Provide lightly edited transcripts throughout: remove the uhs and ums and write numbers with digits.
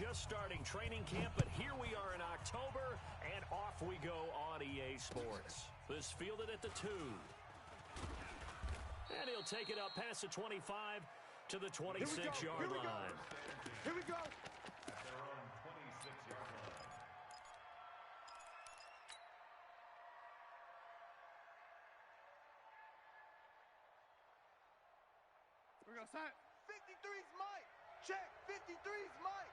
just starting training camp, but here we are in October, and off we go on EA Sports. This fielded at the 2. And he'll take it up past the 25 to the 26-yard line. Here we go. At their own 26-yard line. We're going to sign. 53's Mike. Check. 53's Mike.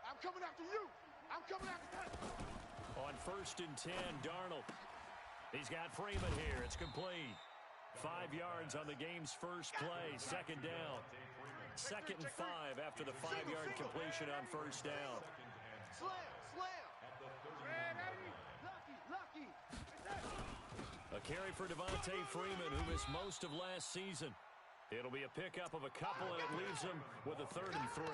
I'm coming after you. I'm coming after that. On 1st and 10, Darnold. He's got Freeman here. It's complete. 5 yards on the game's first play. 2nd down. 2nd and 5 after the 5-yard completion on 1st down. Slam. Lucky. A carry for Devontae Freeman, who missed most of last season. It'll be a pickup of a couple, and it leaves him with a 3rd and 3.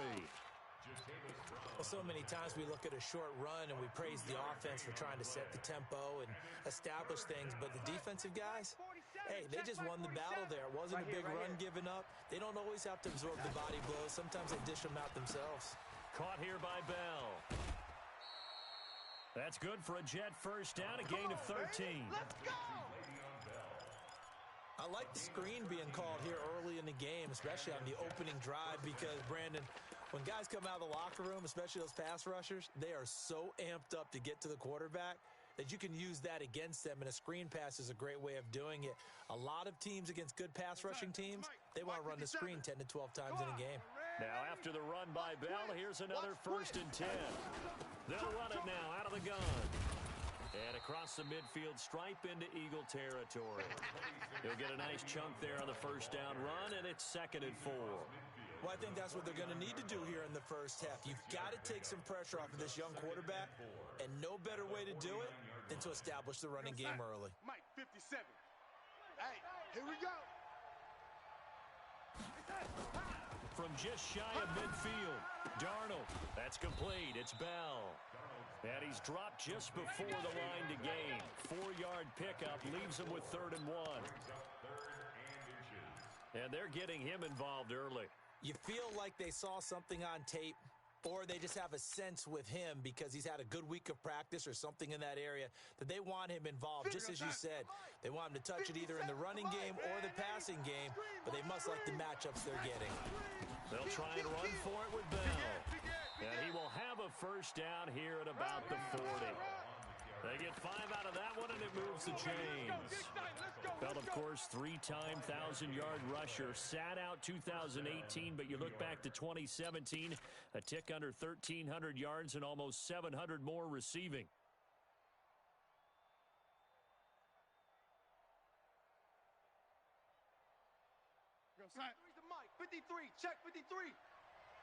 Well, so many times we look at a short run and we praise the offense for trying to set the tempo and establish things, but the defensive guys, hey, they just won the battle there. It wasn't a big run given up. They don't always have to absorb the body blows. Sometimes they dish them out themselves. Caught here by Bell. That's good for a Jet first down, a gain of 13. Let's go. I like the screen being called here early in the game, especially on the opening drive, because, Brandon, when guys come out of the locker room, especially those pass rushers, they are so amped up to get to the quarterback that you can use that against them, and a screen pass is a great way of doing it. A lot of teams against good pass rushing teams, they want to run the screen 10 to 12 times in a game. Now after the run by Bell, here's another 1st and 10. They'll run it now out of the gun. And across the midfield stripe into Eagle territory. He'll get a nice chunk there on the 1st down run, and it's 2nd and 4. Well, I think that's what they're going to need to do here in the first half. You've got to take some pressure off of this young quarterback, and no better way to do it than to establish the running game early. Mike, 57. Hey, here we go. From just shy of midfield, Darnold. That's complete. It's Bell. And he's dropped just before the line to gain. 4-yard pickup leaves him with 3rd and 1. And they're getting him involved early. You feel like they saw something on tape, or they just have a sense with him because he's had a good week of practice or something in that area that they want him involved, just as you said. They want him to touch it either in the running game or the passing game, but they must like the matchups they're getting. They'll try and run for it with Bell. And he will have a 1st down here at about the 40. They get 5 out of that one, and it moves the chains. Bell, of course, 3-time 1,000-yard rusher. Sat out 2018, but you look back to 2017, a tick under 1,300 yards and almost 700 more receiving. Sign. 53, check 53.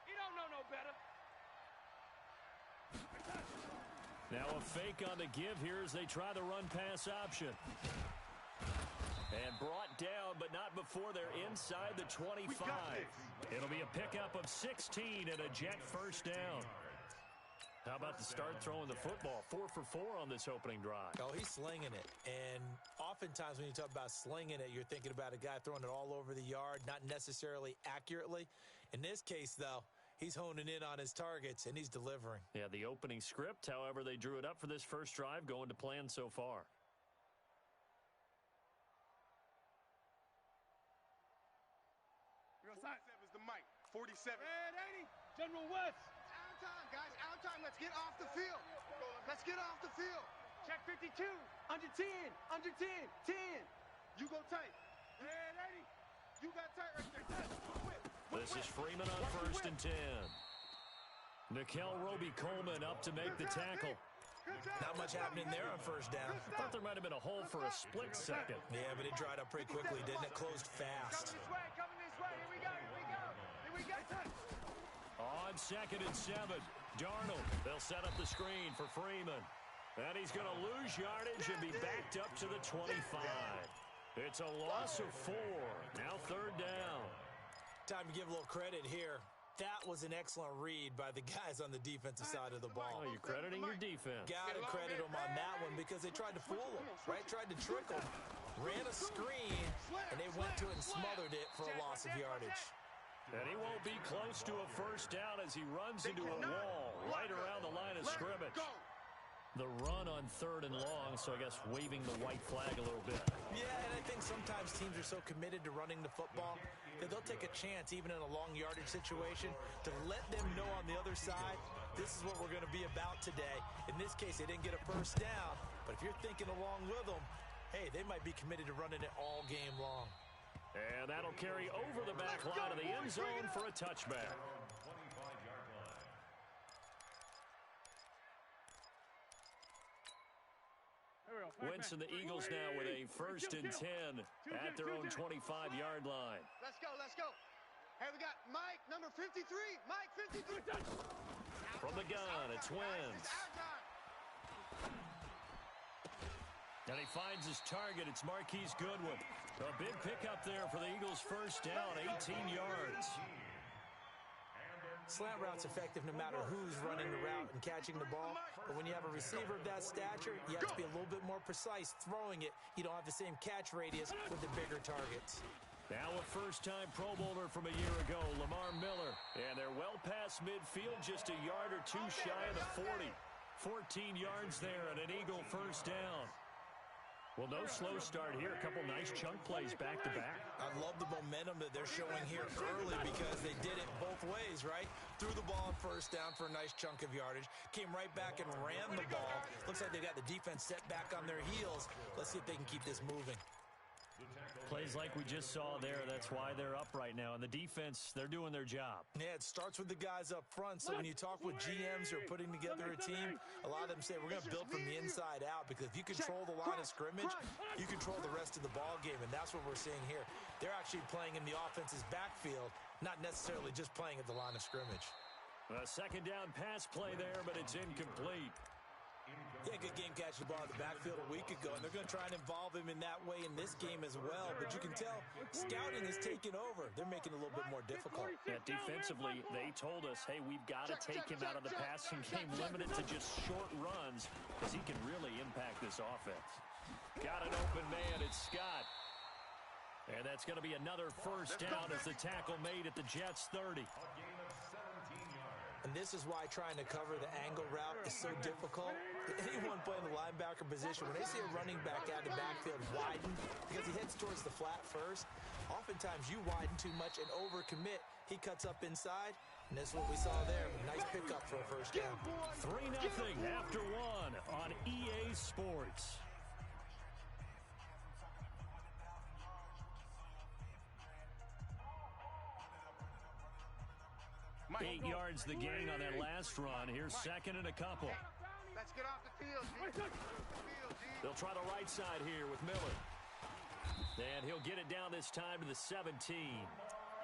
He don't know no better. Now a fake on the give here as they try the run-pass option. And brought down, but not before they're inside the 25. It'll be a pickup of 16 and a Jet 1st down. How about to start throwing the football? 4 for 4 on this opening drive. Oh, he's slinging it. And oftentimes when you talk about slinging it, you're thinking about a guy throwing it all over the yard, not necessarily accurately. In this case, though, he's honing in on his targets, and he's delivering. Yeah, the opening script, however, they drew it up for this first drive, going to plan so far. You're 47 is the mic. 47. Man, 80. General West. Out time, guys. Out time. Let's get off the field. Let's get off the field. Check 52. Under 10. Under 10. 10. You go tight. Man, 80. You got tight right there. This is Freeman on 1st and 10. Nickel Roby-Coleman up to make the tackle. Not much happening there on 1st down. I thought there might have been a hole for a split second. Yeah, but it dried up pretty quickly, didn't it? Closed fast. Coming this way. Here we go. Here we go. Here we go. On 2nd and 7, Darnold. They'll set up the screen for Freeman. And he's going to lose yardage and be backed up to the 25. It's a loss of 4. Now 3rd down. Time to give a little credit here. That was an excellent read by the guys on the defensive side of the ball. Oh, you're crediting your defense. Got to credit them on that one because they tried to fool them, right? Tried to trick them, ran a screen, and they went to it and smothered it for a loss of yardage. And he won't be close to a first down as he runs into a wall right around the line of scrimmage. The run on 3rd and long, so I guess waving the white flag a little bit. Yeah, and I think sometimes teams are so committed to running the football that they'll take a chance, even in a long yardage situation, to let them know on the other side, this is what we're going to be about today. In this case, they didn't get a first down, but if you're thinking along with them, hey, they might be committed to running it all game long. And that'll carry over the back line of the end zone for a touchback. Wentz and the Eagles now with a 1st and 10 at their own 25-yard line. Let's go, let's go. Hey, we got Mike, number 53. Mike, 53. From the gun, it's Wentz. And he finds his target. It's Marquise Goodwin. A big pickup there for the Eagles' first down, 18 yards. Slant route's effective no matter who's running the route and catching the ball. But when you have a receiver of that stature, you have to be a little bit more precise throwing it. You don't have the same catch radius with the bigger targets. Now a first-time Pro Bowler from a year ago, Lamar Miller. And they're well past midfield, just a yard or two shy of the 40. 14 yards there and an Eagle first down. Well, no slow start here. A couple nice chunk plays back-to-back. I love the momentum that they're showing here early because they did it both ways, right? Threw the ball on first down for a nice chunk of yardage. Came right back and ran the ball. Looks like they got the defense set back on their heels. Let's see if they can keep this moving. Plays like we just saw there. That's why they're up right now. And the defense, they're doing their job. Yeah, it starts with the guys up front. So when you talk with GMs who are putting together a team, a lot of them say we're going to build from the inside out because if you control the line of scrimmage, you control the rest of the ball game. And that's what we're seeing here. They're actually playing in the offense's backfield, not necessarily just playing at the line of scrimmage. A second down pass play there, but it's incomplete. Yeah, good game catching the ball in the backfield a week ago, and they're going to try and involve him in that way in this game as well. But you can tell scouting is taking over. They're making it a little bit more difficult. Yeah, defensively, they told us, hey, we've got to take him out of the passing game, limited to just short runs, because he can really impact this offense. Got an open man, it's Scott. And that's going to be another first down as the tackle made at the Jets' 30. And this is why trying to cover the angle route is so difficult. Anyone playing the linebacker position, when they see a running back out of the backfield widen, because he heads towards the flat first, oftentimes you widen too much and overcommit. He cuts up inside, and that's what we saw there. Nice pickup for a first down. 3-0 after one on EA Sports. Mike, 8 yards the gain on that last run. Here's second and a couple. Let's get off the field, G. They'll try the right side here with Miller. And he'll get it down this time to the 17.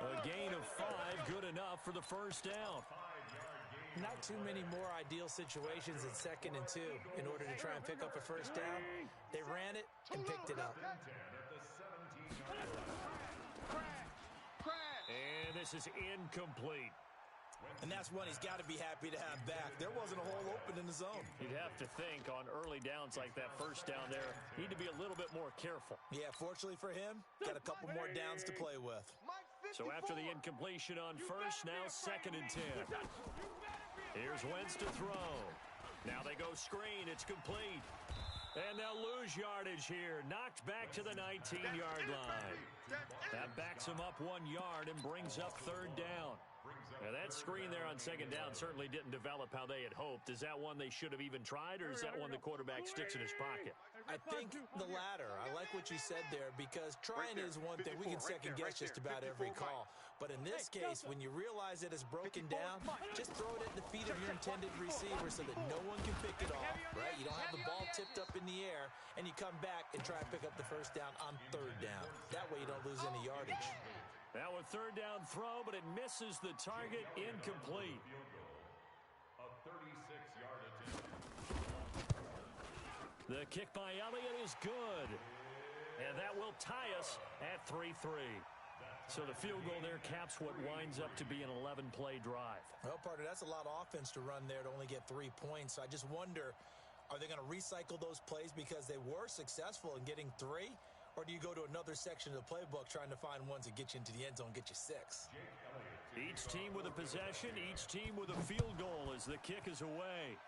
A gain of 5, good enough for the first down. Not too many more ideal situations in 2nd and 2 in order to try and pick up a first down. They ran it and picked it up. And this is incomplete. And that's one he's got to be happy to have back. There wasn't a hole open in the zone. You'd have to think on early downs like that first down there, need to be a little bit more careful. Yeah, fortunately for him, got a couple more downs to play with. So after the incompletion on first, now 2nd and 10. Here's Wentz to throw. Now they go screen. It's complete. And they'll lose yardage here. Knocked back to the 19-yard line. That backs them up 1 yard and brings up 3rd down. Now that screen there on 2nd down certainly didn't develop how they had hoped. Is that one they should have even tried, or is that one the quarterback sticks in his pocket? I think the latter. I like what you said there because trying is one thing. We can second guess just about every call. But in this case, when you realize that it's broken down, just throw it at the feet of your intended receiver so that no one can pick it off, right? You don't have the ball tipped up in the air, and you come back and try to pick up the first down on 3rd down. That way you don't lose any yardage. Now a 3rd down throw, but it misses the target, incomplete. A 36-yard attempt. The kick by Elliott is good. And that will tie us at 3-3. So the field goal there caps what winds up to be an 11-play drive. Well, partner, that's a lot of offense to run there to only get 3 points. So I just wonder, are they going to recycle those plays because they were successful in getting 3? Or do you go to another section of the playbook trying to find ones that get you into the end zone, get you 6? Jake Elliott. Each team with a possession, each team with a field goal as the kick is away.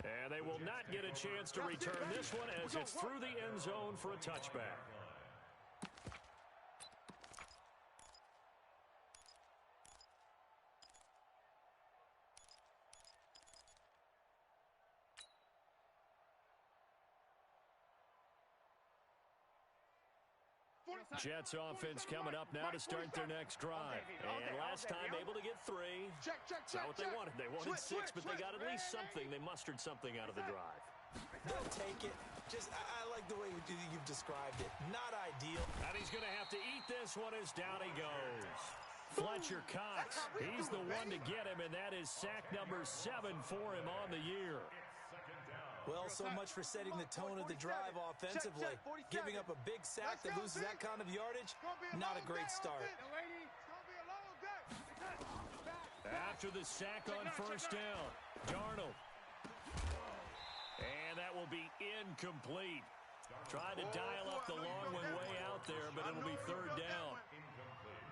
And they will not get a chance to return this one as it's through the end zone for a touchback. Jets offense coming up now to start their next drive. And last time able to get 3. It's not what they wanted. They wanted 6, but they got at least something. They mustered something out of the drive. They'll take it. I like the way you've described it. Not ideal. And he's going to have to eat this one as down he goes. Fletcher Cox, he's the one to get him, and that is sack number 7 for him on the year. Well, so much for setting the tone of the drive offensively. Giving up a big sack that loses that kind of yardage, not a great start. After the sack on first down, Darnold. And that will be incomplete. Tried to dial up the long one way out there, but it'll be third down.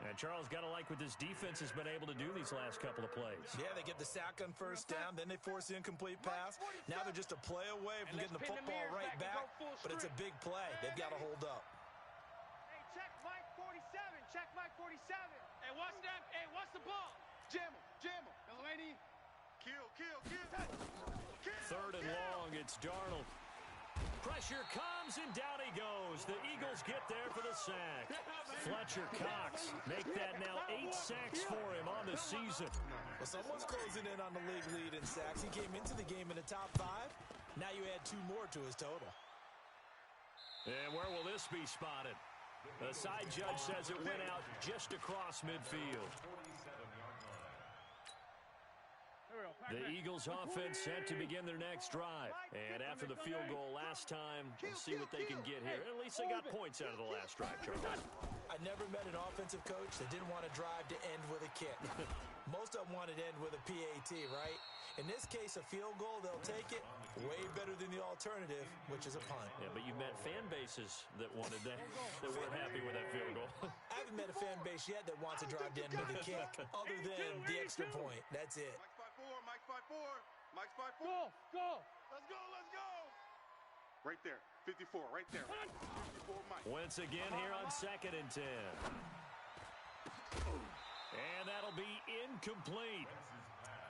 And Charles, got to like what this defense has been able to do these last couple of plays. Yeah, they get the sack on first down, then they force the incomplete pass. Now they're just a play away from getting the football right back, but it's a big play. They've got to hold up. Hey, check Mike 47. Check Mike 47. Hey, watch that. Hey, watch the ball. Jam him. Jam him. Delaney. Kill. Third and long, it's Darnold. Pressure comes, and down he goes. The Eagles get there for the sack. Fletcher Cox make that now 8 sacks for him on the season. Well, someone's closing in on the league lead in sacks. He came into the game in the top 5. Now you add 2 more to his total. And where will this be spotted? The side judge says it went out just across midfield. The Eagles offense set to begin their next drive. And after the field goal last time, we'll see what they can get here. At least they got points out of the last drive, Charles. I never met an offensive coach that didn't want a drive to end with a kick. Most of them wanted to end with a PAT, right? In this case, a field goal, they'll take it. Way better than the alternative, which is a punt. Yeah, but you met fan bases that wanted that weren't happy with that field goal. I haven't met a fan base yet that wants a drive to end with a kick, other than the extra point. That's it. Mike's 5-4. Mike's 5-4. Go. Let's go. Right there. 54, right there. 54, Mike. Once again here on 2nd and 10. And that'll be incomplete.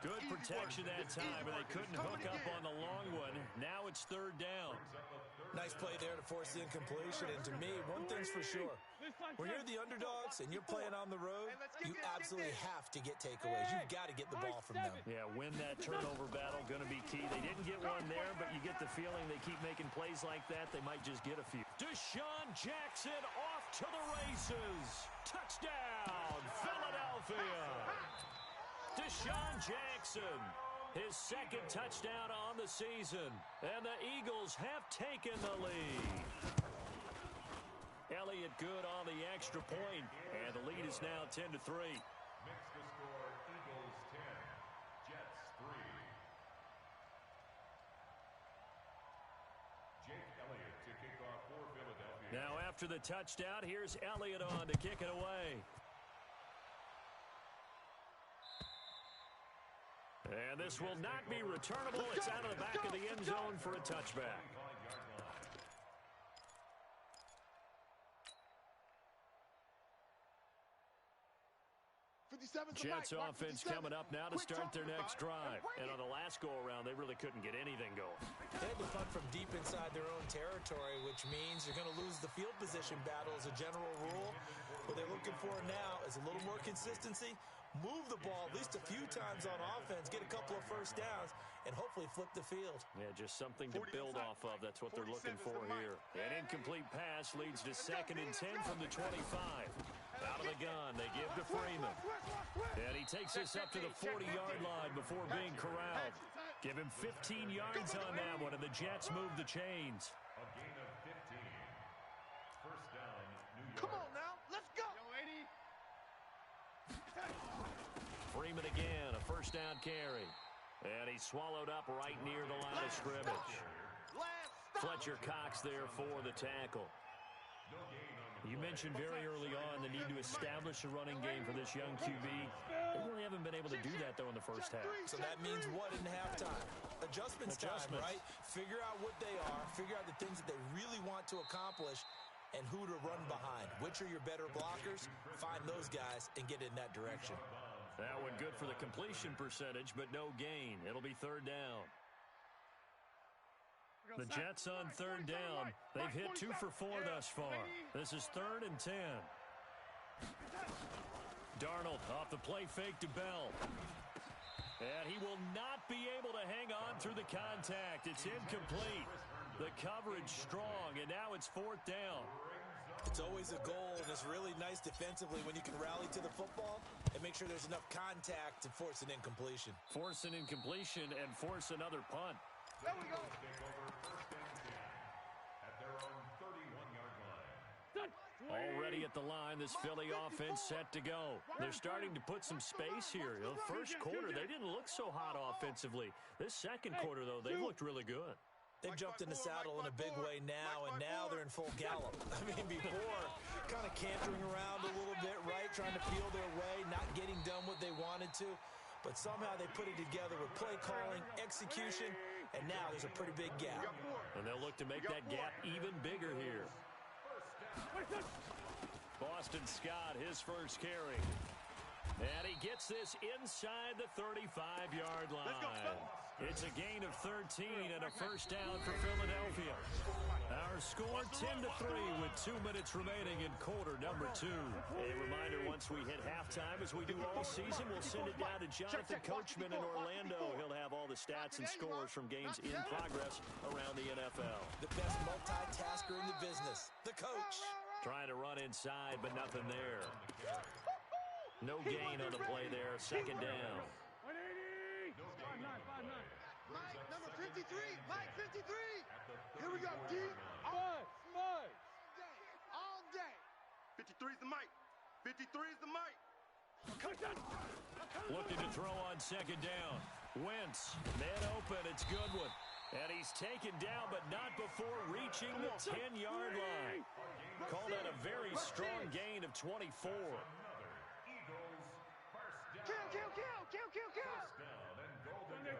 Good protection that time, and they couldn't hook up on the long one. Now it's third down. Nice play there to force the incompletion. And to me, one thing's for sure. When you're the underdogs and you're playing on the road, you absolutely have to get takeaways. You've got to get the ball from them. Yeah, win that turnover battle, going to be key. They didn't get one there, but you get the feeling they keep making plays like that, they might just get a few. Deshaun Jackson off to the races. Touchdown, Philadelphia. Deshaun Jackson, his 2nd touchdown on the season, and the Eagles have taken the lead. Elliott good on the extra point, and the lead is now 10-3. Makes the score Eagles 10, Jets 3. Jake Elliott to kick off for Philadelphia. Now after the touchdown, here's Elliott on to kick it away. And this will not be returnable. It's out of the back of the end zone for a touchback. Jets offense coming up now to start their next drive. And on the last go-around, they really couldn't get anything going. They had to punt from deep inside their own territory, which means you're going to lose the field position battle as a general rule. What they're looking for now is a little more consistency, move the ball at least a few times on offense, get a couple of first downs, and hopefully flip the field. Yeah, just something to build off of. That's what they're looking for here. An incomplete pass leads to 2nd and 10 from the 25. Out of the gun, they give to Freeman. And he takes this up to the 40-yard line before being corralled. Give him 15 yards on that one, and the Jets move the chains. A gain of 15. First down, New York. Come on now, let's go. Freeman again, a first down carry. And he's swallowed up right near the line of scrimmage. Fletcher Cox there for the tackle. No gain on the You mentioned very early on the need to establish a running game for this young QB. They really haven't been able to do that, though, in the first half. So that means what in halftime? Adjustments time, right? Figure out what they are, figure out the things that they really want to accomplish, and who to run behind. Which are your better blockers? Find those guys and get in that direction. That one good for the completion percentage, but no gain. It'll be third down. The Jets on third down. They've hit 2 for 4 thus far. This is 3rd and 10. Darnold off the play fake to Bell. And he will not be able to hang on through the contact. It's incomplete. The coverage strong, and now it's 4th down. It's always a goal, and it's really nice defensively when you can rally to the football and make sure there's enough contact to force an incompletion. Force an incompletion and force another punt. There we go. At their own 31-yard line. Already at the line, this Philly offense set to go. They're starting to put some space here. The first quarter, they didn't look so hot offensively. This second quarter, though, they've looked really good. They've jumped in the saddle in a big way now, and now they're in full gallop. I mean, before, kind of cantering around a little bit, right, trying to feel their way, not getting done what they wanted to. But somehow they put it together with play calling, execution, and now there's a pretty big gap. And they'll look to make that gap even bigger here. Boston Scott, his first carry. And he gets this inside the 35-yard line. It's a gain of 13 and a first down for Philadelphia. Our score 10-3 with 2 minutes remaining in quarter number 2. A reminder, once we hit halftime, as we do all season, we'll send it down to Jonathan Coachman in Orlando. He'll have all the stats and scores from games in progress around the NFL. The best multitasker in the business, the coach. Trying to run inside, but nothing there. No gain on the play there. Second down. 180. 5-9. Mike, number 53. Mike, 53. Here we go, D. Mike. All day. 53 is the Mike. 53 is the Mike. Looking to throw on second down. Wentz, man open. It's Goodwin. And he's taken down, but not before reaching the 10-yard line. Call that a very strong gain of 24. Kill.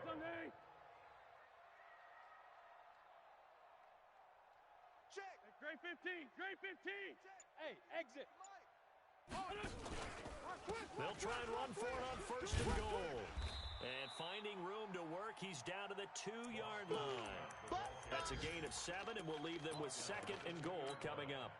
Sunday. Check. Great 15. Hey, exit. They'll try and run for it on first and goal. And finding room to work, he's down to the 2-yard line. That's a gain of 7, and we'll leave them with second and goal coming up.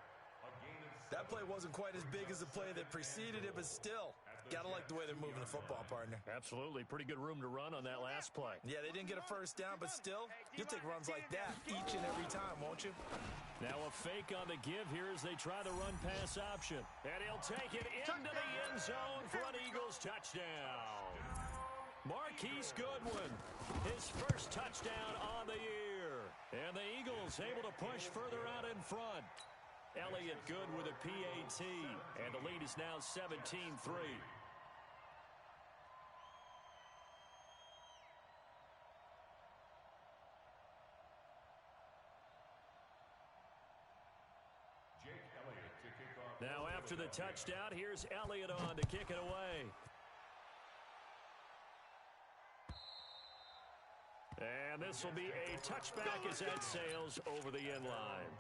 That play wasn't quite as big as the play that preceded it, but still, gotta like the way they're moving the football, partner. Absolutely. Pretty good room to run on that last play. Yeah, they didn't get a first down, but still, you'll take runs like that each and every time, won't you? Now a fake on the give here as they try the run-pass option. And he'll take it into the end zone for an Eagles touchdown. Marquise Goodwin, his first touchdown on the year. And the Eagles able to push further out in front. Elliott good with a PAT, and the lead is now 17-3. Now after the touchdown, here's Elliott on to kick it away. And this will be a touchback as that sails over the end line.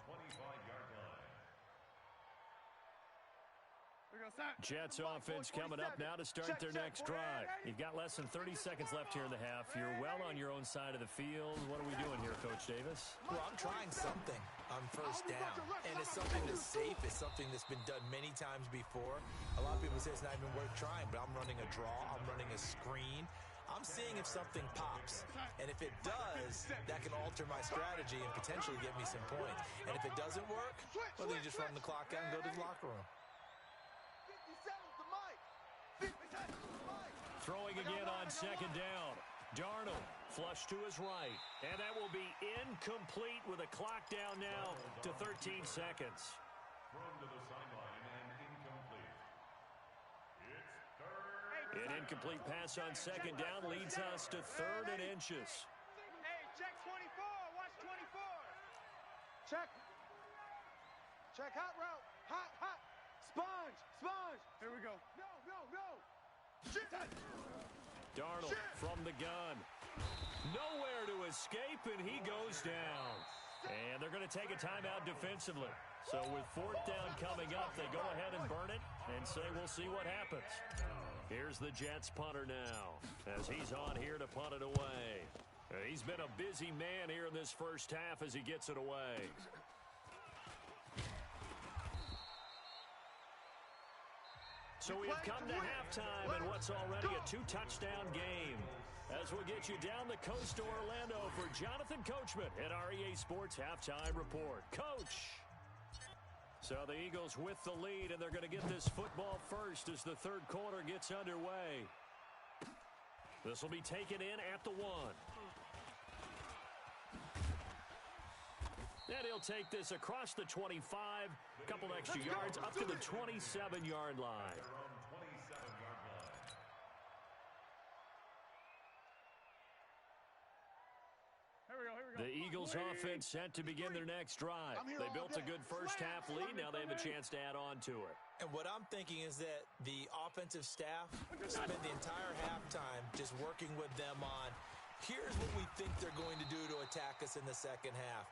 Jets offense coming up now to start their next drive. You've got less than 30 seconds left here in the half. You're well on your own side of the field. What are we doing here, Coach Davis? Well, I'm trying something on first down, and it's something that's safe. It's something that's been done many times before. A lot of people say it's not even worth trying, but I'm running a draw. I'm running a screen. I'm seeing if something pops, and if it does, that can alter my strategy and potentially get me some points. And if it doesn't work, well, then you just run the clock out and go to the locker room. Throwing again on second down. Darnold flush to his right. And that will be incomplete with a clock down now to 13 seconds. Thrown to the sideline and incomplete. It's third. An incomplete pass on second down leads us to 3rd and inches. Hey, check 24. Watch 24. Check hot route. Hot, hot. Sponge, sponge. Here we go. No, no, no. Shit. Darnold from the gun. Nowhere to escape, and he goes down. And they're going to take a timeout defensively. So with fourth down coming up, they go ahead and burn it and say we'll see what happens. Here's the Jets punter now as he's on here to punt it away. He's been a busy man here in this first half as he gets it away. So we've come to halftime in what's already a two-touchdown game. As we'll get you down the coast to Orlando for Jonathan Coachman at our EA Sports Halftime Report. Coach! So the Eagles with the lead, and they're going to get this football first as the third quarter gets underway. This will be taken in at the 1. And he'll take this across the 25, a couple extra yards up to the 27-yard line. The Eagles offense set to begin their next drive. They built a good first half lead. Now they have a chance to add on to it. And what I'm thinking is that the offensive staff spent the entire halftime just working with them on, here's what we think they're going to do to attack us in the second half.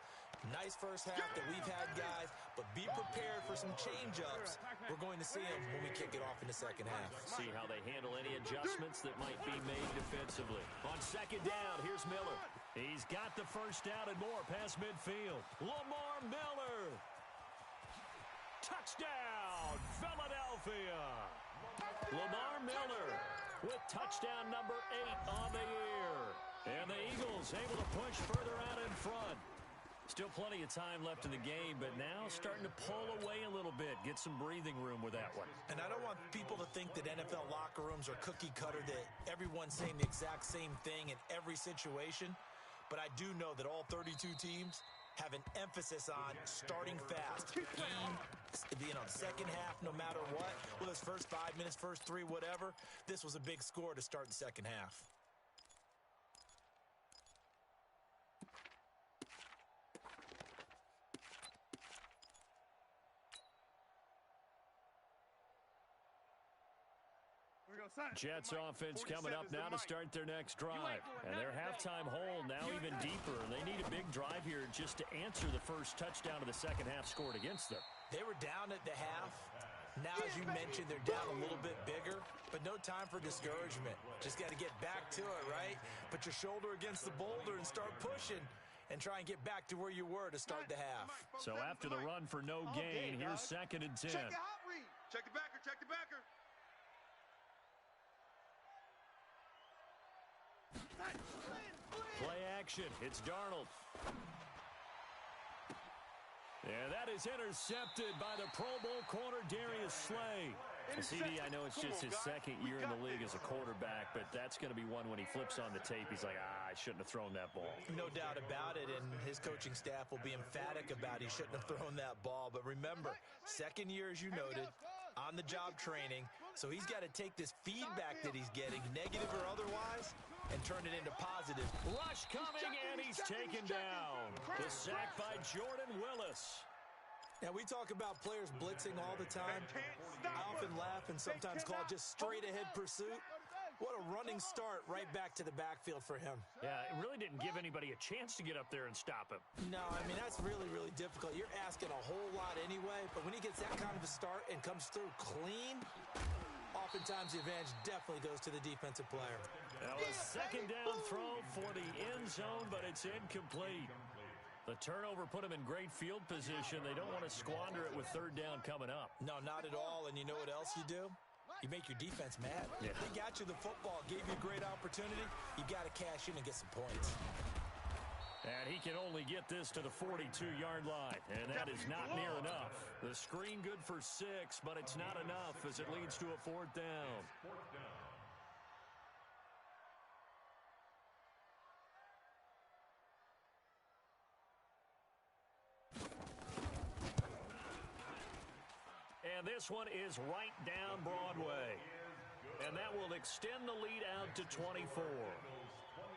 Nice first half that we've had, guys, but be prepared for some change-ups. We're going to see them when we kick it off in the second half. See how they handle any adjustments that might be made defensively. On second down, here's Miller. He's got the first down and more past midfield. Lamar Miller. Touchdown, Philadelphia. Lamar Miller with touchdown number 8 on the year. And the Eagles able to push further out in front. Still plenty of time left in the game, but now starting to pull away a little bit, get some breathing room with that one. And I don't want people to think that NFL locker rooms are cookie cutter, that everyone's saying the exact same thing in every situation. But I do know that all 32 teams have an emphasis on starting fast. Second half, no matter what, whether it's first 5 minutes, first 3, whatever, this was a big score to start the second half. Jets offense coming up now to start their next drive. And their halftime hole now even deeper. And they need a big drive here just to answer the first touchdown of the second half scored against them. They were down at the half. Now, as you mentioned, they're down a little bit bigger, but no time for discouragement. Just got to get back to it, right? Put your shoulder against the boulder and start pushing and try and get back to where you were to start the half. So after the run for no gain, here's 2nd and 10. Check the hot read. Check the backer, check the backer. Play action. It's Darnold. And that is intercepted by the Pro Bowl corner, Darius Slay. CD, I know it's just his second year in the league as a quarterback, but that's going to be one when he flips on the tape. He's like, I shouldn't have thrown that ball. No doubt about it, and his coaching staff will be emphatic about he shouldn't have thrown that ball. But remember, second year, as you noted, on-the-job training, so he's got to take this feedback that he's getting, negative or otherwise, and turn it into positive. Rush coming, and he's taken down. The sack by Jordan Willis. Now, we talk about players blitzing all the time. I often laugh and sometimes call it just straight-ahead pursuit. What a running start right back to the backfield for him. Yeah, it really didn't give anybody a chance to get up there and stop him. No, I mean, that's really, really difficult. You're asking a whole lot anyway, but when he gets that kind of a start and comes through clean, oftentimes the advantage definitely goes to the defensive player. Now a second down throw for the end zone, but it's incomplete. The turnover put him in great field position. They don't want to squander it with third down coming up. No, not at all. And you know what else you do? You make your defense mad. Yeah. They got you the football, gave you a great opportunity. You got to cash in and get some points. And he can only get this to the 42-yard line, and that is not near enough. The screen good for 6, but it's not enough as it leads to a fourth down. And this one is right down Broadway. And that will extend the lead out to 24.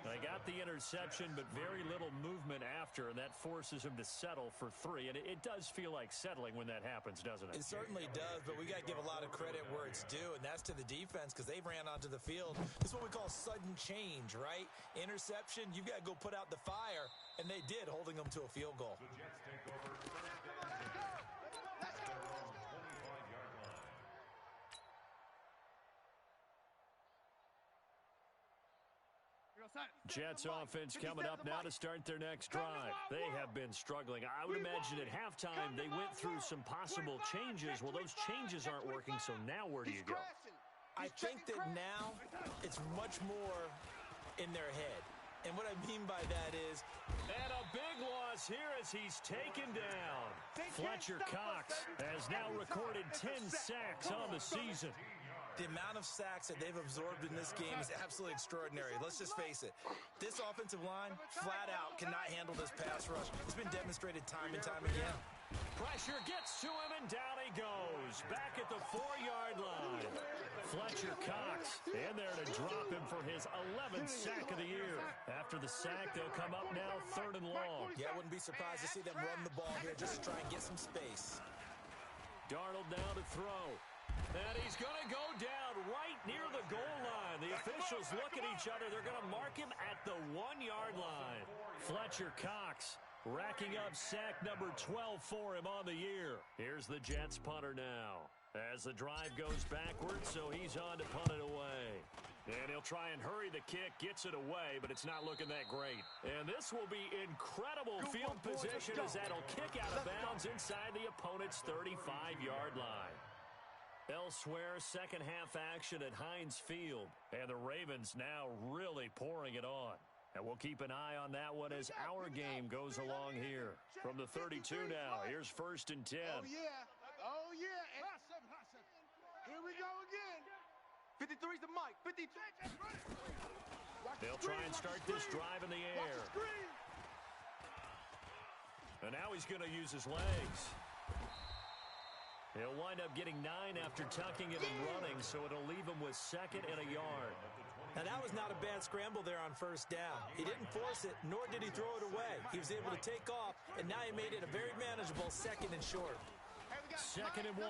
They got the interception, but very little movement after, and that forces him to settle for 3. And it does feel like settling when that happens, doesn't it? It certainly does, but we got to give a lot of credit where it's due, and that's to the defense because they ran onto the field. This is what we call sudden change, right? Interception, you've got to go put out the fire, and they did, holding them to a field goal. The Jets take over first down and 10. At their own 25-yard line. Jets offense coming up now to start their next drive. They have been struggling. I would imagine at halftime they went through some possible changes. Well, those changes aren't working, so now where do you go? I think that now it's much more in their head. And what I mean by that is... And a big loss here as he's taken down. Fletcher Cox has now recorded 10 sacks on the season. The amount of sacks that they've absorbed in this game is absolutely extraordinary. Let's just face it. This offensive line, flat out, cannot handle this pass rush. It's been demonstrated time and time again. Pressure gets to him, and down he goes. Back at the 4-yard line. Fletcher Cox in there to drop him for his 11th sack of the year. After the sack, they'll come up now 3rd and long. Yeah, I wouldn't be surprised to see them run the ball here just to try and get some space. Darnold now to throw. And he's going to go down right near the goal line. The officials look at each other. They're going to mark him at the 1-yard line. Fletcher Cox racking up sack number 12 for him on the year. Here's the Jets punter now as the drive goes backwards, so he's on to punt it away. And he'll try and hurry the kick, gets it away, but it's not looking that great. And this will be incredible field position as that'll kick out of bounds inside the opponent's 35-yard line. Elsewhere, second half action at Heinz Field. And the Ravens now really pouring it on. And we'll keep an eye on that one as our game goes along here. From the 32 now, here's 1st and 10. Oh, yeah. Oh, yeah. Here we go again. 53's the mic. 53. They'll try and start this drive in the air. And now he's going to use his legs. He'll wind up getting 9 after tucking it and running, so it'll leave him with 2nd and a yard. Now, that was not a bad scramble there on 1st down. He didn't force it, nor did he throw it away. He was able to take off, and now he made it a very manageable 2nd and short. 2nd and 1,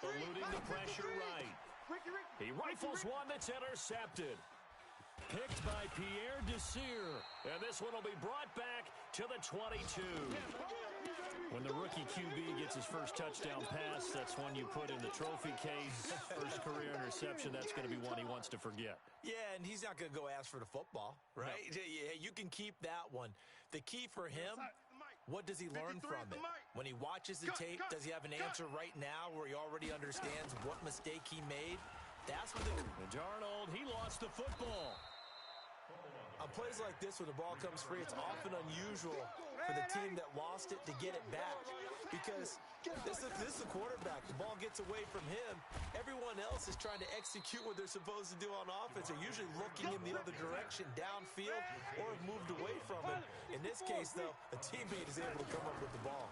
eluding the pressure right. He rifles one that's intercepted. Picked by Pierre Desir. And this one will be brought back to the 22. When the rookie QB gets his first touchdown pass, that's one you put in the trophy case. First career interception, that's going to be one he wants to forget. Yeah, and he's not going to go ask for the football, right? No. Yeah, you can keep that one. The key for him, what does he learn from it? When he watches the tape, does he have an answer right now where he already understands what mistake he made? That's what and Darnold, he lost the football. On plays like this, when the ball comes free, it's often unusual for the team that lost it to get it back. Because this is the quarterback. The ball gets away from him. Everyone else is trying to execute what they're supposed to do on offense. They're usually looking in the other direction, downfield, or have moved away from him. In this case, though, a teammate is able to come up with the ball.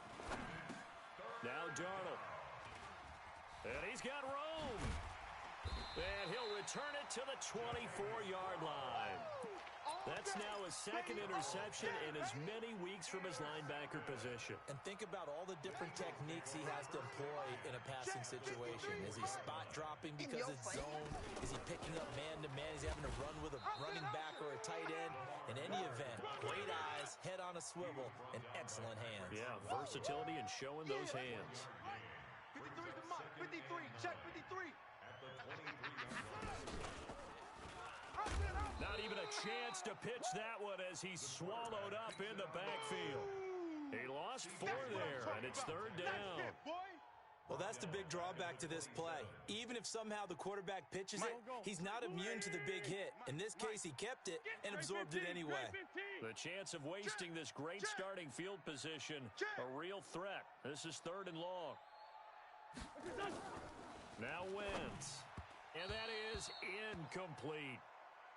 Now Darnold. And he's got room. And he'll return it to the 24-yard line. That's now his 2nd interception in as many weeks from his linebacker position. And think about all the different techniques he has to employ in a passing situation. Is he spot dropping because it's zone? Is he picking up man-to-man? Is he having to run with a running back or a tight end? In any event, great eyes, head on a swivel, and excellent hands. Yeah, versatility and showing those hands. 53's the mark. 53. Check 53. At the 23-yard line. Not even a chance to pitch that one as he's swallowed up in the backfield. He lost 4 there, and it's 3rd down. Well, that's the big drawback to this play. Even if somehow the quarterback pitches it, he's not immune to the big hit. In this case, he kept it and absorbed it anyway. The chance of wasting this great starting field position, a real threat. This is 3rd and long. Now Wentz. And that is incomplete.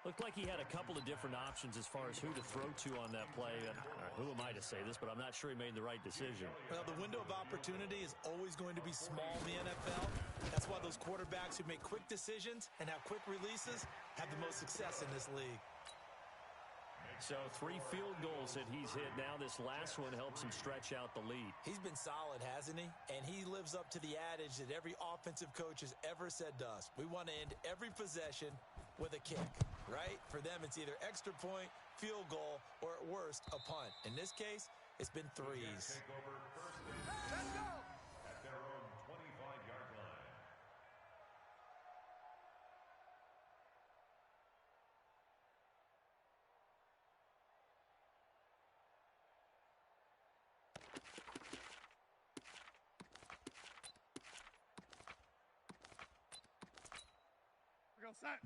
Looked like he had a couple of different options as far as who to throw to on that play. And who am I to say this, but I'm not sure he made the right decision. Well, the window of opportunity is always going to be small in the NFL. That's why those quarterbacks who make quick decisions and have quick releases have the most success in this league. So 3 field goals that he's hit now. This last one helps him stretch out the lead. He's been solid, hasn't he? And he lives up to the adage that every offensive coach has ever said to us. We want to end every possession with a kick, right? For them, it's either extra point, field goal, or at worst, a punt. In this case, it's been threes. Let's go! At their own 25-yard line.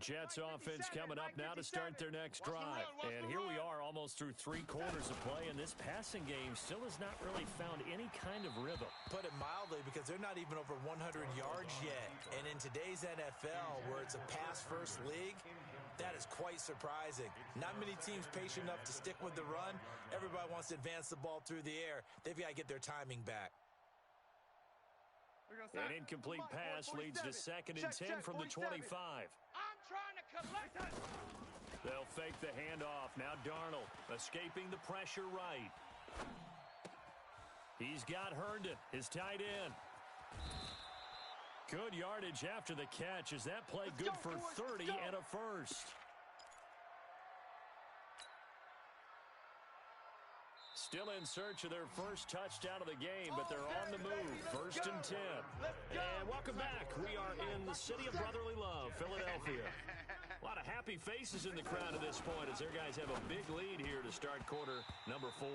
Jets offense coming up now to start their next drive. And here we are almost through 3 quarters of play, and this passing game still has not really found any kind of rhythm. Put it mildly, because they're not even over 100 yards yet. And in today's NFL, where it's a pass-first league, that is quite surprising. Not many teams patient enough to stick with the run. Everybody wants to advance the ball through the air. They've got to get their timing back. An incomplete pass leads to 2nd and 10 from the 25. I'm trying to collect it. They'll fake the handoff. Now Darnold escaping the pressure right. He's got Herndon, his tight end. Good yardage after the catch. Is that play good for 30 and a first? Still in search of their first touchdown of the game, but they're on the move. 1st and 10. And welcome back. We are in the city of brotherly love, Philadelphia. A lot of happy faces in the crowd at this point as their guys have a big lead here to start quarter number 4.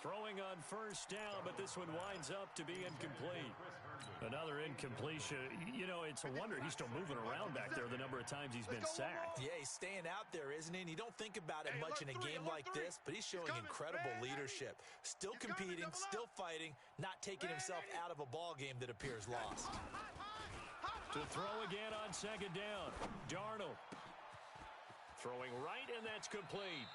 Throwing on 1st down, but this one winds up to be incomplete. Another incompletion. You know, it's a wonder he's still moving around back there the number of times he's been sacked. Yeah, he's staying out there, isn't he? And you don't think about it much in a game like this, but he's showing incredible leadership. Still competing, still fighting, not taking himself out of a ball game that appears lost. To throw again on 2nd down. Darnold throwing right, and that's complete.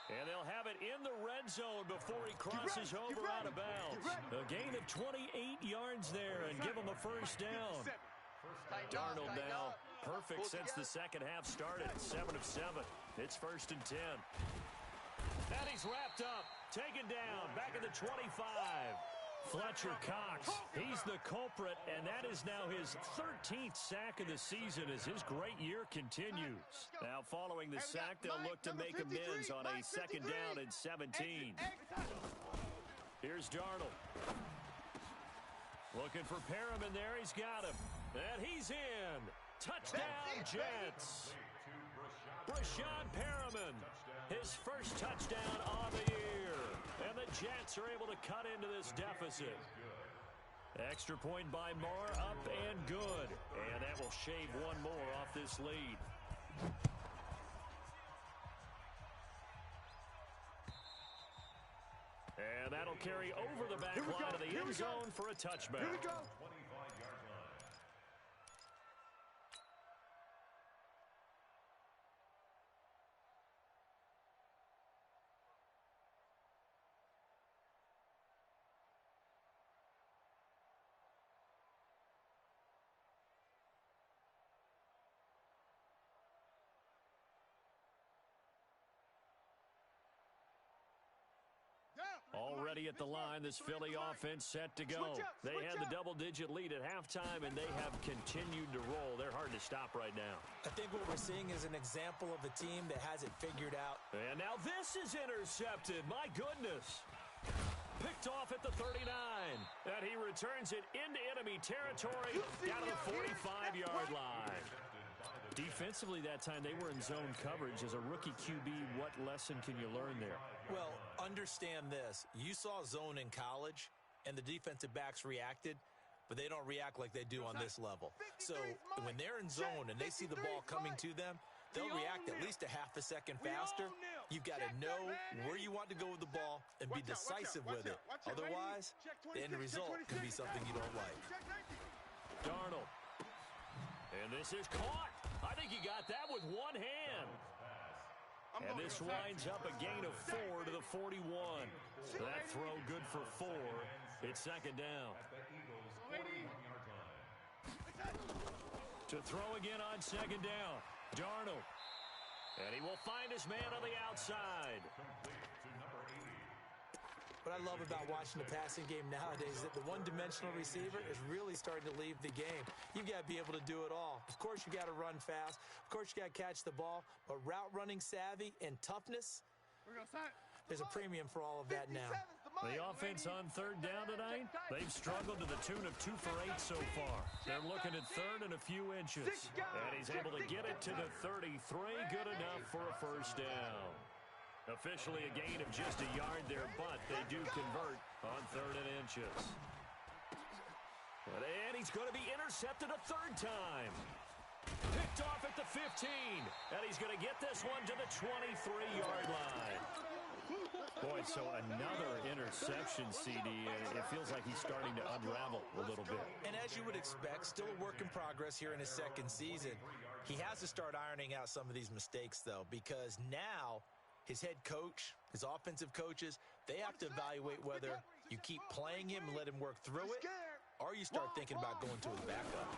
And they'll have it in the red zone before he crosses over out of bounds. A gain of 28 yards there and give him a 1st down. Darnold now perfect since the second half started. 7 of 7. It's 1st and 10. And he's wrapped up. Taken down. Back at the 25. Fletcher Cox, he's the culprit, and that is now his 13th sack of the season as his great year continues. Now following the sack, they'll look to make amends on a 2nd down and 17. Here's Darnold. Looking for Perriman there. He's got him. And he's in. Touchdown, Jets. Brashad Perriman, his first touchdown of the year. And the Jets are able to cut into this deficit. Extra point by Moore, up and good. And that will shave one more off this lead. And that'll carry over the back line of the end zone for a touchback. Here we go. Already at the line, this Philly offense set to go. They had the double-digit lead at halftime, and they have continued to roll. They're hard to stop right now. I think what we're seeing is an example of a team that has it figured out. And now this is intercepted. My goodness. Picked off at the 39. And he returns it into enemy territory down to the 45-yard line. Defensively that time, they were in zone coverage. As a rookie QB, what lesson can you learn there? Well, understand this. You saw zone in college, and the defensive backs reacted, but they don't react like they do on this level. So when they're in zone and they see the ball coming to them, they'll react at least a half a second faster. You've got to know where you want to go with the ball and be decisive with it. Otherwise, the end result can be something you don't like. Darnold. And this is caught. I think he got that with one hand. And this winds up a gain of 4 to the 41. That throw good for 4. It's 2nd down. To throw again on 2nd down. Darnold. And he will find his man on the outside. What I love about watching the passing game nowadays is that the one-dimensional receiver is really starting to leave the game. You've got to be able to do it all. Of course, you got to run fast. Of course, you got to catch the ball. But route running savvy and toughness, there's a premium for all of that now. The offense on third down tonight, they've struggled to the tune of 2 for 8 so far. They're looking at third and a few inches. And he's able to get it to the 33. Good enough for a first down. Officially a gain of just a yard there, but they do convert on third and inches. And he's going to be intercepted a third time. Picked off at the 15. And he's going to get this one to the 23-yard line. Boy, so another interception, CD, and it feels like he's starting to unravel a little bit. And as you would expect, still a work in progress here in his second season. He has to start ironing out some of these mistakes, though, because now his head coach, his offensive coaches, they have to evaluate whether you keep playing him and let him work through it, or you start thinking about going to his backup.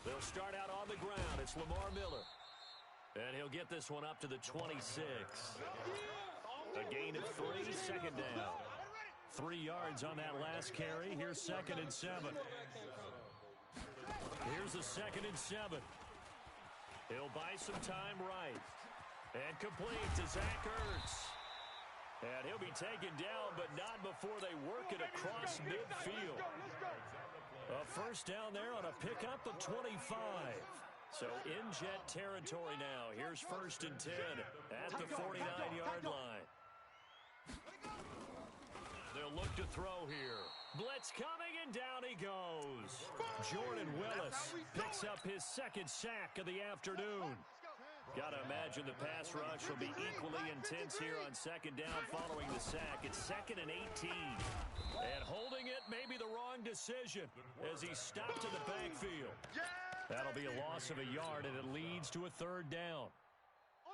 They'll start out on the ground. It's Lamar Miller. And he'll get this one up to the 26. A gain of 3, second down. 3 yards on that last carry. Here's 2nd and 7. Here's the 2nd and 7. He'll buy some time right. And complete to Zach Ertz. And he'll be taken down, but not before they work it across midfield. A first down there on a pickup of 25. So in Jet territory now. Here's 1st and 10 at the 49-yard line. They'll look to throw here. Blitz coming, and down he goes. Jordan Willis picks up his 2nd sack of the afternoon. Got to imagine the pass rush will be equally intense here on 2nd down following the sack. It's 2nd and 18. And holding it may be the wrong decision as he stopped in the backfield. That'll be a loss of a yard, and it leads to a 3rd down.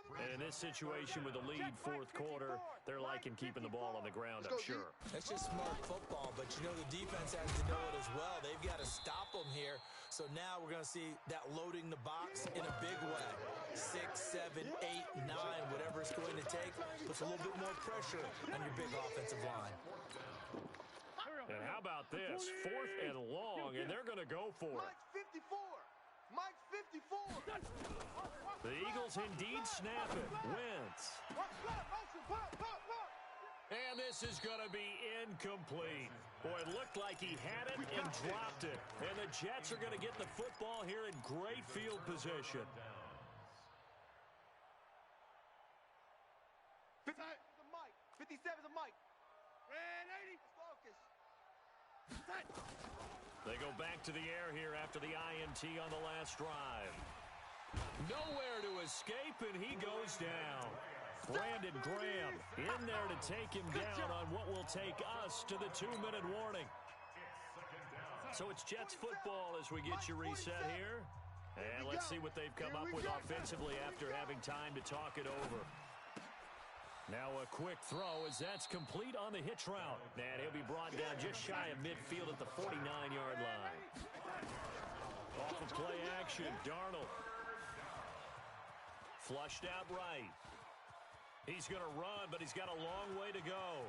And in this situation with the lead 4th quarter, they're liking keeping the ball on the ground, I'm sure. That's just smart football, but you know the defense has to know it as well. They've got to stop them here. So now we're going to see that loading the box in a big way. 6, 7, 8, 9, whatever it's going to take, puts a little bit more pressure on your big offensive line. And how about this? 4th and long, and they're going to go for it. Mike's 54. Mike's 54. The Eagles indeed snap it. Wentz. And this is going to be incomplete. Boy, it looked like he had it and dropped it. And the Jets are going to get the football here in great field position. 57's a Mike. 57's a Mike. Red 80. Focus. They go back to the air here after the INT on the last drive. Nowhere to escape, and he goes down. Brandon Graham in there to take him down on what will take us to the 2-minute warning. So it's Jets football as we get you reset here. And let's see what they've come up with offensively after having time to talk it over. Now a quick throw as that's complete on the hitch route. And he'll be brought down just shy of midfield at the 49-yard line. Off of play action, Darnold. Flushed out right. He's going to run, but he's got a long way to go.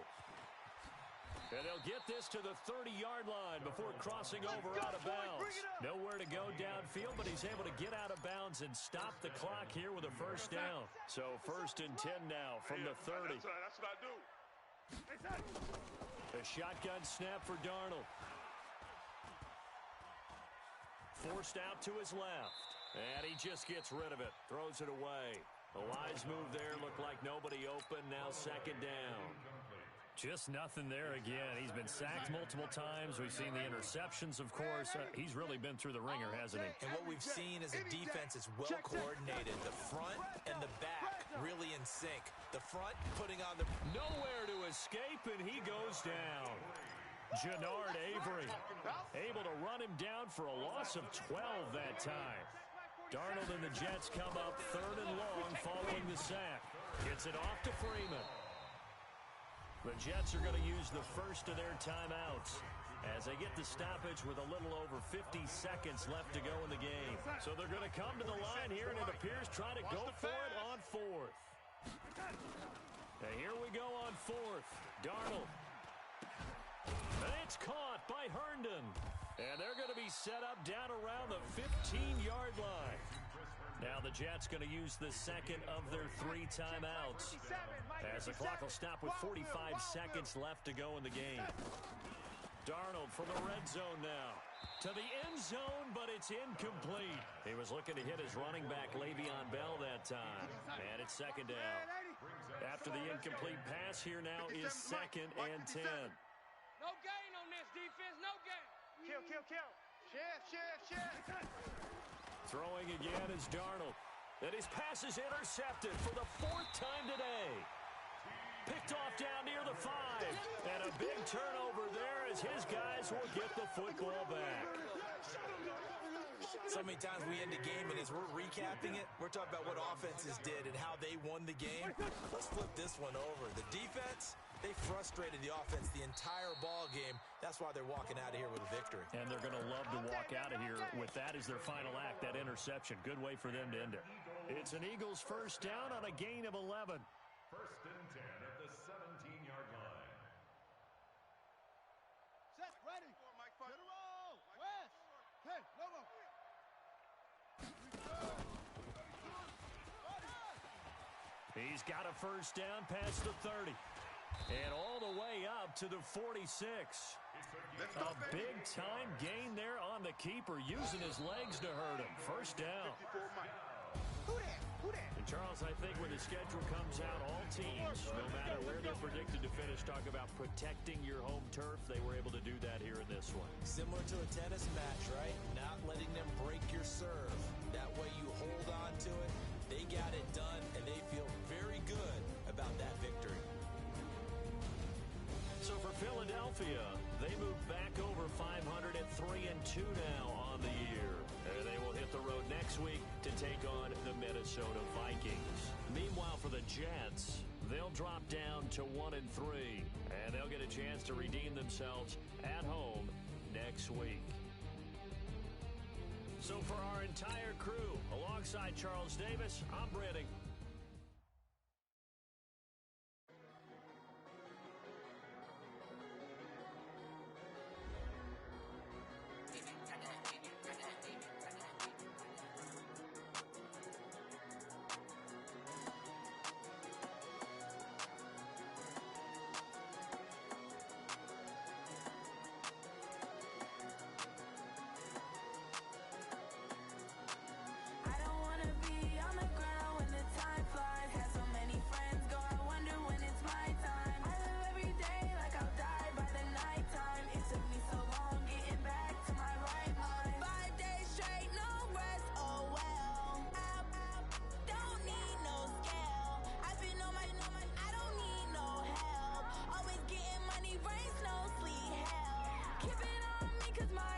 And they'll get this to the 30-yard line before crossing over out of bounds. Nowhere to go downfield, but he's able to get out of bounds and stop the clock here with a first down. So 1st and 10 now from the 30. That's what I do. A shotgun snap for Darnold. Forced out to his left. And he just gets rid of it. Throws it away. A wise move there. Looked like nobody open. Now 2nd down. Just nothing there again. He's been sacked multiple times. We've seen the interceptions, of course. He's really been through the ringer, hasn't he? And what we've seen is a defense is well coordinated. The front and the back really in sync. The front putting on the... Nowhere to escape, and he goes down. Jannard Avery able to run him down for a loss of 12 that time. Darnold and the Jets come up 3rd and long following the sack. Gets it off to Freeman. The Jets are going to use the first of their timeouts as they get the stoppage with a little over 50 seconds left to go in the game. So they're going to come to the line here, and it appears trying to go for it on fourth. And here we go on fourth. Darnold. And it's caught by Herndon. And they're going to be set up down around the 15-yard line. Now the Jets going to use the second of their 3 timeouts as the clock will stop with 45 seconds left to go in the game. Darnold from the red zone now. To the end zone, but it's incomplete. He was looking to hit his running back, Le'Veon Bell, that time. And it's second down. After the incomplete pass, here now is second and 10. No gain on this defense, no gain. Kill. Shift. Throwing again is Darnold. And his pass is intercepted for the 4th time today. Picked off down near the 5. And a big turnover there as his guys will get the football back. So many times we end the game, and as we're recapping it, we're talking about what offenses did and how they won the game. Let's flip this one over. The defense, they frustrated the offense the entire ball game. That's why they're walking out of here with a victory. And they're going to love to walk out of here with that as their final act, that interception. Good way for them to end it. It's an Eagles first down on a gain of 11. First and 10 at the 17-yard line. Set, ready. Get a roll. West. Hey, Lobo. He's got a first down past the 30. And all the way up to the 46. A big-time gain there on the keeper, using his legs to hurt him. First down. And Charles, I think when the schedule comes out, all teams, no matter where they're predicted to finish, talk about protecting your home turf. They were able to do that here in this one. Similar to a tennis match, right? Not letting them break your serve. That way you hold on to it. They got it done, and they feel very good about that victory. So for Philadelphia, they move back over 500 at 3-2 now on the year. And they will hit the road next week to take on the Minnesota Vikings. Meanwhile, for the Jets, they'll drop down to 1-3, and they'll get a chance to redeem themselves at home next week. So for our entire crew, alongside Charles Davis, I'm Brenning. Keep it on me 'cause my